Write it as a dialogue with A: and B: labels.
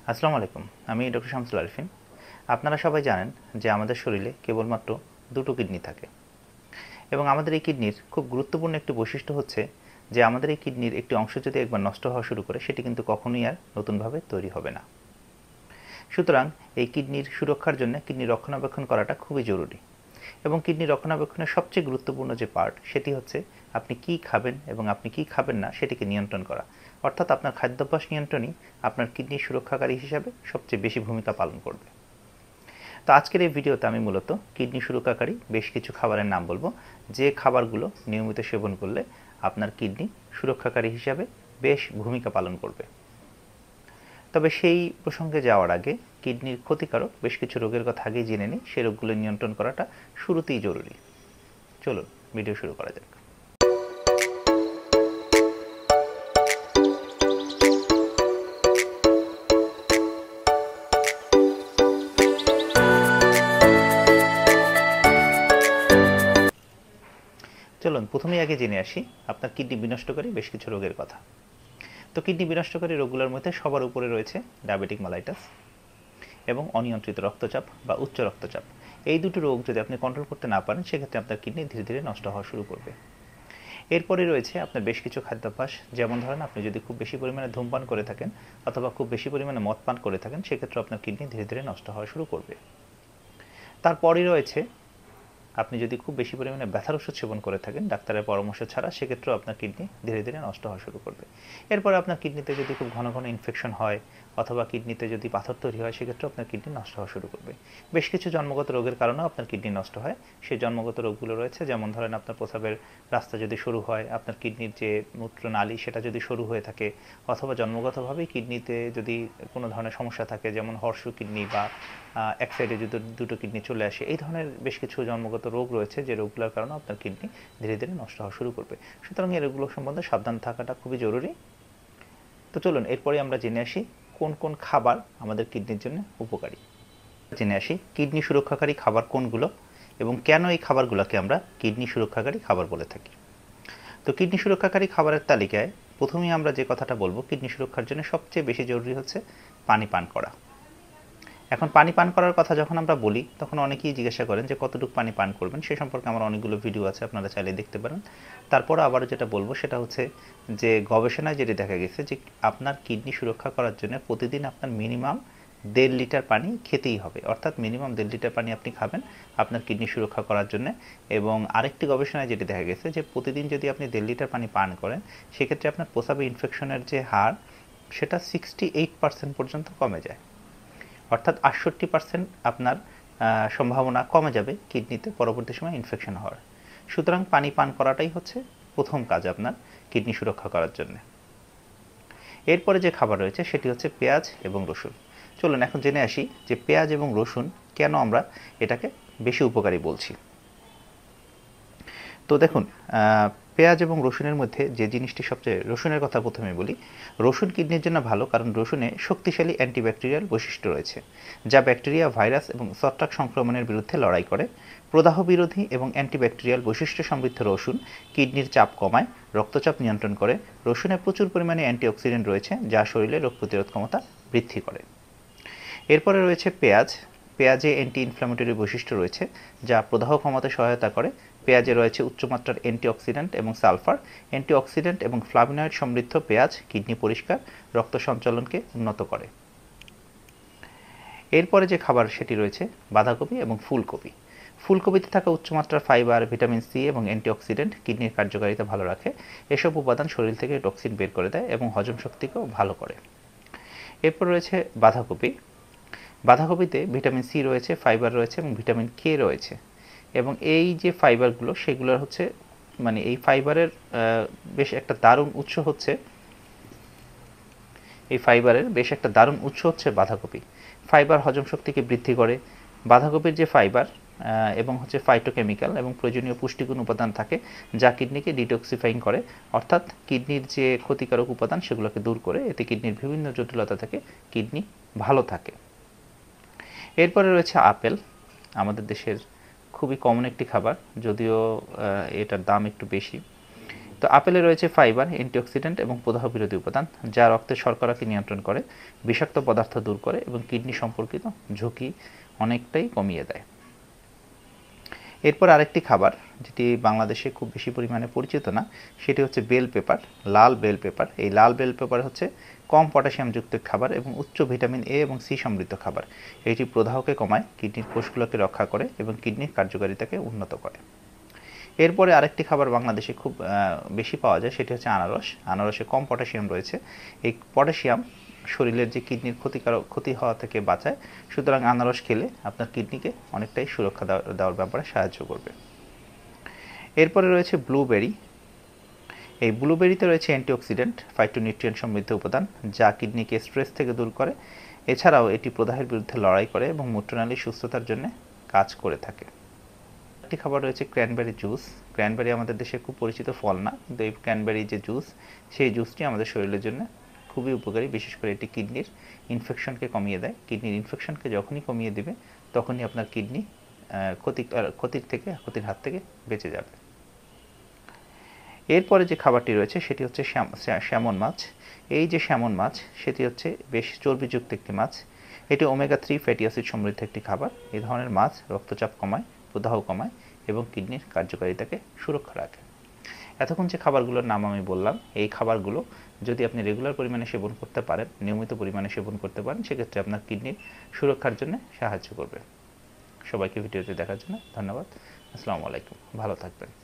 A: আসসালামু আলাইকুম। আমি ডক্টর শামসুল আরিফিন। আপনারা সবাই জানেন যে আমাদের শরীরে কেবলমাত্র দুটো কিডনি থাকে এবং আমাদের এই কিডনির খুব গুরুত্বপূর্ণ একটি বৈশিষ্ট্য হচ্ছে যে আমাদের এই কিডনির একটি অংশ যদি একবার নষ্ট হওয়া শুরু করে সেটি কিন্তু কখনোই আর নতুনভাবে তৈরি হবে না। সুতরাং এই কিডনির সুরক্ষার জন্য কিডনি রক্ষণাবেক্ষণ করাটা খুবই জরুরি এবং কিডনি রক্ষণাবেক্ষণের সবচেয়ে গুরুত্বপূর্ণ যে পার্ট সেটি হচ্ছে আপনি কী খাবেন এবং আপনি কী খাবেন না সেটিকে নিয়ন্ত্রণ করা। অর্থাৎ আপনার খাদ্যাভ্যাস নিয়ন্ত্রণই আপনার কিডনি সুরক্ষাকারী হিসাবে সবচেয়ে বেশি ভূমিকা পালন করবে। তো আজকের এই ভিডিওতে আমি মূলত কিডনি সুরক্ষাকারী বেশ কিছু খাবারের নাম বলবো, যে খাবারগুলো নিয়মিত সেবন করলে আপনার কিডনি সুরক্ষাকারী হিসাবে বেশ ভূমিকা পালন করবে। তবে সেই প্রসঙ্গে যাওয়ার আগে কিডনির ক্ষতিকারক বেশ কিছু রোগের কথা আগেই জেনে নিই, সেই রোগগুলো নিয়ন্ত্রণ করাটা শুরুতেই জরুরি। চলুন ভিডিও শুরু করা যাক। চলুন প্রথমেই আগে জেনে আসি আপনার কিডনি বিনষ্টকারী বেশ কিছু রোগের কথা। তো কিডনি বিনষ্টকারী রোগগুলোর মধ্যে সবার উপরে রয়েছে ডায়াবেটিক মেলাইটাস এবং অনিয়ন্ত্রিত রক্তচাপ বা উচ্চ রক্তচাপ। এই দুটো রোগ যদি আপনি কন্ট্রোল করতে না পারেন সেক্ষেত্রে আপনার কিডনি ধীরে ধীরে নষ্ট হওয়া শুরু করবে। এরপরে রয়েছে আপনার বেশ কিছু খাদ্যাভ্যাস, যেমন ধরেন আপনি যদি খুব বেশি পরিমাণে ধূমপান করে থাকেন অথবা খুব বেশি পরিমাণে মদ পান করে থাকেন সেক্ষেত্রে আপনার কিডনি ধীরে ধীরে নষ্ট হওয়া শুরু করবে। তারপরেই রয়েছে আপনি যদি খুব বেশি পরিমাণে ব্যথার ওষুধ সেবন করে থাকেন ডাক্তারের পরামর্শ ছাড়া সেক্ষেত্রেও আপনার কিডনি ধীরে ধীরে নষ্ট হওয়া শুরু করবে। এরপরে আপনার কিডনিতে যদি খুব ঘন ঘন ইনফেকশন হয় অথবা কিডনিতে যদি পাথর তৈরি হয় সেক্ষেত্রেও আপনার কিডনি নষ্ট হওয়া শুরু করবে। বেশ কিছু জন্মগত রোগের কারণেও আপনার কিডনি নষ্ট হয়। সেই জন্মগত রোগগুলো রয়েছে, যেমন ধরেন আপনার প্রস্রাবের রাস্তা যদি সরু হয়, আপনার কিডনির যে মূত্রনালী সেটা যদি সরু হয়ে থাকে, অথবা জন্মগতভাবেই কিডনিতে যদি কোনো ধরনের সমস্যা থাকে, যেমন হর্ষু কিডনি বা এক সাইডে যদি দুটো কিডনি চলে আসে, এই ধরনের বেশ কিছু জন্মগত রোগ রয়েছে যে রোগগুলোর কারণে আপনার কিডনি ধীরে ধীরে নষ্ট হওয়া শুরু করবে। সুতরাং এই রোগগুলো সম্বন্ধে সাবধান থাকাটা খুবই জরুরি। তো চলুন এরপরে আমরা জেনে আসি কোন কোন খাবার আমাদের কিডনির জন্য উপকারী। জেনে আসি কিডনি সুরক্ষাকারী খাবার কোনগুলো এবং কেন এই খাবারগুলোকে আমরা কিডনি সুরক্ষাকারী খাবার বলে থাকি। তো কিডনি সুরক্ষাকারী খাবারের তালিকায় প্রথমেই আমরা যে কথাটা বলবো, কিডনি সুরক্ষার জন্য সবচেয়ে বেশি জরুরি হচ্ছে পানি পান করা। এখন পানি পান করার কথা যখন আমরা বলি তখন অনেকেই জিজ্ঞাসা করেন যে কতটুকু পানি পান করবেন। সে সম্পর্কে আমার অনেকগুলো ভিডিও আছে, আপনারা চাইলে দেখতে পারেন। তারপর আবারও যেটা বলবো সেটা হচ্ছে যে গবেষণায় যেটি দেখা গেছে যে আপনার কিডনি সুরক্ষা করার জন্য প্রতিদিন আপনার মিনিমাম 1.5 লিটার পানি খেতেই হবে। অর্থাৎ মিনিমাম 1.5 লিটার পানি আপনি খাবেন আপনার কিডনি সুরক্ষা করার জন্য। এবং আরেকটি গবেষণায় যেটি দেখা গেছে যে প্রতিদিন যদি আপনি 1.5 লিটার পানি পান করেন সেক্ষেত্রে আপনার প্রস্রাবে ইনফেকশনের যে হার সেটা 68% পর্যন্ত কমে যায়। অর্থাৎ 68% আপনার সম্ভাবনা কমে যাবে কিডনিতে পরবর্তী সময় ইনফেকশন হওয়ার। সুতরাং পানি পান করাটাই হচ্ছে প্রথম কাজ আপনার কিডনি সুরক্ষা করার জন্য। এরপরে যে খাবার রয়েছে সেটি হচ্ছে পেঁয়াজ এবং রসুন। চলুন এখন জেনে আসি যে পেঁয়াজ এবং রসুন কেন আমরা এটাকে বেশি উপকারী বলছি। তো দেখুন, পেঁয়াজ এবং রসুনের মধ্যে যে জিনিসটি সবচেয়ে, রসুনের কথা প্রথমে বলি। রসুন কিডনির জন্য ভালো কারণ রসুনে শক্তিশালী অ্যান্টিব্যাকটেরিয়াল বৈশিষ্ট্য রয়েছে যা ব্যাকটেরিয়া, ভাইরাস এবং ছত্রাক সংক্রমণের বিরুদ্ধে লড়াই করে। প্রদাহ বিরোধী এবং অ্যান্টিব্যাকটেরিয়াল বৈশিষ্ট্য সমৃদ্ধ রসুন কিডনির চাপ কমায়, রক্তচাপ নিয়ন্ত্রণ করে। রসুনে প্রচুর পরিমাণে অ্যান্টিঅক্সিডেন্ট রয়েছে যা শরীরে রোগ প্রতিরোধ ক্ষমতা বৃদ্ধি করে। এরপরে রয়েছে পেঁয়াজ। পেঁয়াজে অ্যান্টি ইনফ্ল্যামেটরি বৈশিষ্ট্য রয়েছে যা প্রদাহ কমাতে সহায়তা করে। পেঁয়াজে রয়েছে উচ্চমাত্রার অ্যান্টিঅক্সিডেন্ট এবং সালফার। অ্যান্টিঅক্সিডেন্ট এবং ফ্লাভোনয়েড সমৃদ্ধ পেঁয়াজ কিডনি পরিষ্কার, রক্ত সঞ্চালনকে উন্নত করে। এরপরে যে খাবার সেটি রয়েছে বাঁধাকপি এবং ফুলকপি। ফুলকপিতে থাকা উচ্চমাত্রার ফাইবার, ভিটামিন সি এবং অ্যান্টিঅক্সিডেন্ট কিডনির কার্যকারিতা ভালো রাখে। এসব উপাদান শরীর থেকে টক্সিন বের করে দেয় এবং হজম শক্তিকেও ভালো করে। এরপর রয়েছে বাঁধাকপি। বাঁধাকপিতে ভিটামিন সি রয়েছে, ফাইবার রয়েছে এবং ভিটামিন কে রয়েছে। এবং এই যে ফাইবারগুলো সেগুলোর হচ্ছে এই ফাইবারের বেশ একটা দারুণ উৎস হচ্ছে বাঁধাকপি। ফাইবার হজম শক্তিকে বৃদ্ধি করে। বাঁধাকপির যে ফাইবার এবং হচ্ছে ফাইটোকেমিক্যাল এবং প্রয়োজনীয় পুষ্টিগুণ উপাদান থাকে যা কিডনিকে ডিটক্সিফাইং করে, অর্থাৎ কিডনির যে ক্ষতিকারক উপাদান সেগুলোকে দূর করে। এতে কিডনির বিভিন্ন জটিলতা থেকে কিডনি ভালো থাকে। এরপরে রয়েছে আপেল। আমাদের দেশের খুবই কমন একটি খাবার, যদিও এটার দাম একটু বেশি। তো আপেলে রয়েছে ফাইবার, অ্যান্টিঅক্সিডেন্ট এবং প্রদাহ বিরোধী উপাদান, যা রক্তের শর্করাকে নিয়ন্ত্রণ করে, বিষাক্ত পদার্থ দূর করে এবং কিডনি সম্পর্কিত ঝুঁকি অনেকটাই কমিয়ে দেয়। এরপর আরেকটি খাবার যেটি বাংলাদেশে খুব বেশি পরিমাণে পরিচিত না, সেটি হচ্ছে বেল পেপার, লাল বেল পেপার। এই লাল বেল পেপার হচ্ছে কম পটাশিয়ামযুক্ত খাবার এবং উচ্চ ভিটামিন এ এবং সি সমৃদ্ধ খাবার। এটি প্রদাহকে কমায়, কিডনির কোষগুলোকে রক্ষা করে এবং কিডনির কার্যকারিতাকে উন্নত করে। এরপরে আরেকটি খাবার বাংলাদেশে খুব বেশি পাওয়া যায়, সেটি হচ্ছে আনারস। আনারসে কম পটাশিয়াম রয়েছে। এই পটাশিয়াম শরীরের যে কিডনির ক্ষতি হওয়া থেকে বাঁচায়, সুতরাং আনারস খেলে আপনার কিডনিকে অনেকটাই সুরক্ষা দেওয়ার ব্যাপারে সাহায্য করবে। এরপরে রয়েছে ব্লুবেরি। এই ব্লুবেরিতে রয়েছে অ্যান্টিঅক্সিডেন্ট, ফাইটোনিউট্রিয়েন্ট সমৃদ্ধ উপাদান, যা কিডনিকে স্ট্রেস থেকে দূর করে। এছাড়াও এটি প্রদাহের বিরুদ্ধে লড়াই করে এবং মূত্রনালীর সুস্থতার জন্য কাজ করে থাকে। একটি খাবার রয়েছে ক্র্যানবেরি জুস। ক্র্যানবেরি আমাদের দেশে খুব পরিচিত ফল না, কিন্তু এই ক্র্যানবেরি যে জুস, সেই জুসটি আমাদের শরীরের জন্য খুবই উপকারী। বিশেষ করে এটি কিডনির ইনফেকশনকে কমিয়ে দেয়। কিডনির ইনফেকশনকে যখনই কমিয়ে দেবে, তখনই আপনার কিডনি ক্ষতির হাত থেকে বেঁচে যাবে। এরপরে যে খাবারটি রয়েছে সেটি হচ্ছে স্যামন মাছ। এই যে স্যামন মাছ, সেটি হচ্ছে বেশ চর্বিযুক্ত একটি মাছ। এটি ওমেগা 3 ফ্যাটি অ্যাসিড সমৃদ্ধ একটি খাবার। এই ধরনের মাছ রক্তচাপ কমায়, প্রদাহ কমায় এবং কিডনির কার্যকারিতাকে সুরক্ষা রাখে। এতক্ষণ যে খাবারগুলোর নাম আমি বললাম, এই খাবারগুলো যদি আপনি রেগুলার পরিমাণে সেবন করতে পারেন, নিয়মিত পরিমাণে সেবন করতে পারেন, সেক্ষেত্রে আপনার কিডনির সুরক্ষার জন্য সাহায্য করবে। সবাইকে ভিডিওটি দেখার জন্য ধন্যবাদ। আসসালামু আলাইকুম, ভালো থাকবেন।